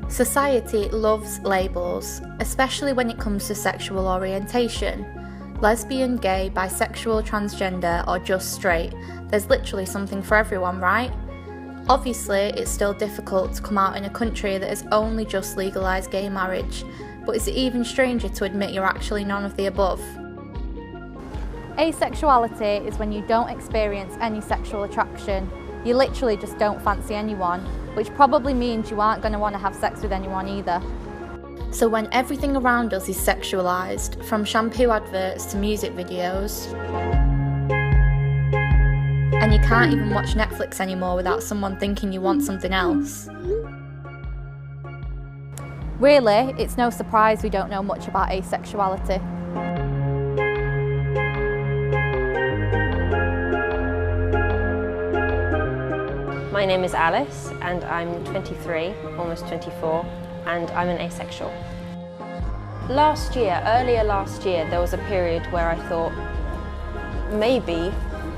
Society loves labels, especially when it comes to sexual orientation. Lesbian, gay, bisexual, transgender, or just straight. There's literally something for everyone, right? Obviously, it's still difficult to come out in a country that has only just legalised gay marriage, but it's even stranger to admit you're actually none of the above. Asexuality is when you don't experience any sexual attraction. You literally just don't fancy anyone, which probably means you aren't going to want to have sex with anyone either. So when everything around us is sexualised, from shampoo adverts to music videos, and you can't even watch Netflix anymore without someone thinking you want something else. Really, it's no surprise we don't know much about asexuality. My name is Alice and I'm 23, almost 24, and I'm an asexual. Earlier last year, there was a period where I thought, maybe,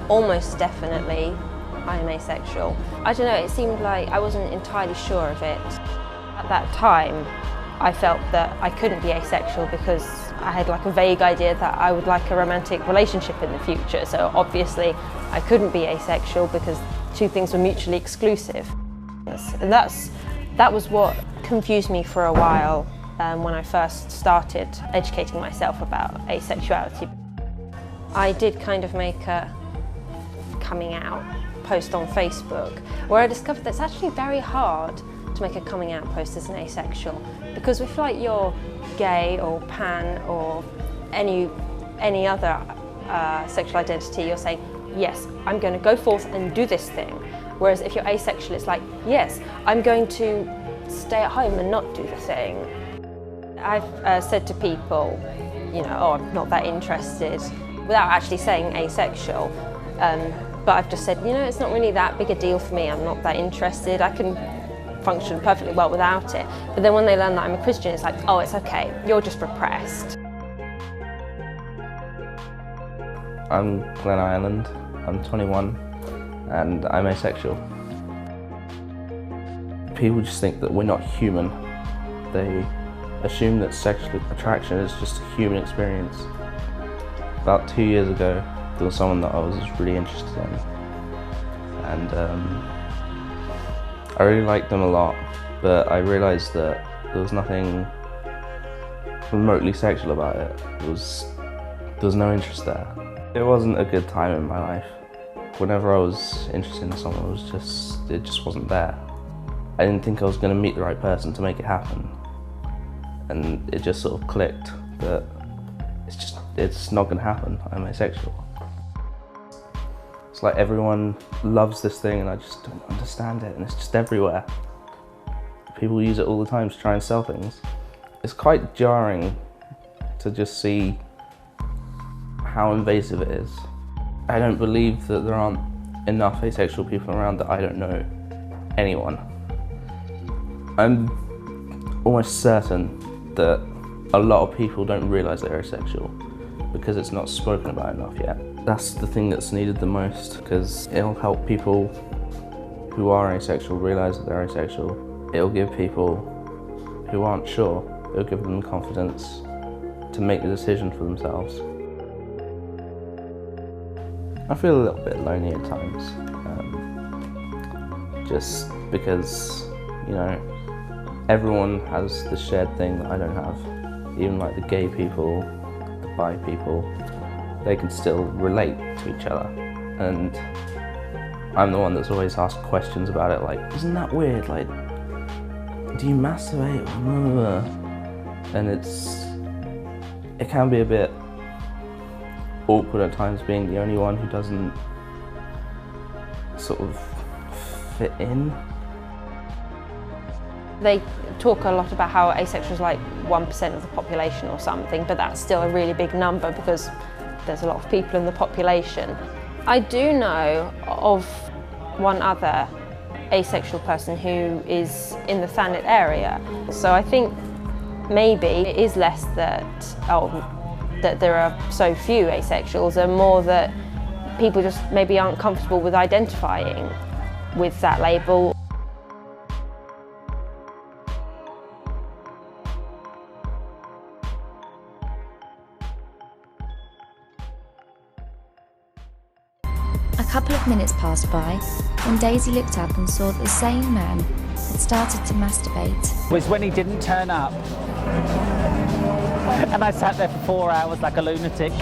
almost definitely, I'm asexual. I don't know, it seemed like I wasn't entirely sure of it. At that time, I felt that I couldn't be asexual because I had like a vague idea that I would like a romantic relationship in the future. So obviously, I couldn't be asexual because two things were mutually exclusive. And that was what confused me for a while when I first started educating myself about asexuality. I did kind of make a coming out post on Facebook where I discovered that it's actually very hard to make a coming out post as an asexual, because if like you're gay or pan or any other sexual identity, you're saying, yes, I'm going to go forth and do this thing. Whereas if you're asexual, it's like, yes, I'm going to stay at home and not do the thing. I've said to people, you know, oh, I'm not that interested, without actually saying asexual. But I've just said, you know, it's not really that big a deal for me. I'm not that interested. I can function perfectly well without it. But then when they learn that I'm a Christian, it's like, oh, it's okay. You're just repressed. I'm Glen Ireland. I'm 21 and I'm asexual. People just think that we're not human. They assume that sexual attraction is just a human experience. About 2 years ago, there was someone that I was really interested in, and I really liked them a lot, but I realised that there was nothing remotely sexual about it. There was no interest there. It wasn't a good time in my life. Whenever I was interested in someone, it just wasn't there. I didn't think I was going to meet the right person to make it happen. And it just sort of clicked that it's not going to happen. I'm asexual. It's like everyone loves this thing and I just don't understand it, and it's just everywhere. People use it all the time to try and sell things. It's quite jarring to just see how invasive it is. I don't believe that there aren't enough asexual people around that I don't know anyone. I'm almost certain that a lot of people don't realise they're asexual because it's not spoken about enough yet. That's the thing that's needed the most, because it'll help people who are asexual realise that they're asexual. It'll give people who aren't sure, it'll give them confidence to make the decision for themselves. I feel a little bit lonely at times, just because, you know, everyone has the shared thing that I don't have. Even like the gay people, the bi people, they can still relate to each other. And I'm the one that's always asked questions about it, like, isn't that weird? Like, do you masturbate? And it can be a bit awkward at times being the only one who doesn't sort of fit in. They talk a lot about how asexual is like 1% of the population or something, but that's still a really big number because there's a lot of people in the population. I do know of one other asexual person who is in the Thanet area, so I think maybe it is less that there are so few asexuals, and more that people just maybe aren't comfortable with identifying with that label. A couple of minutes passed by when Daisy looked up and saw that the same man had started to masturbate. Was when he didn't turn up. And I sat there for 4 hours like a lunatic.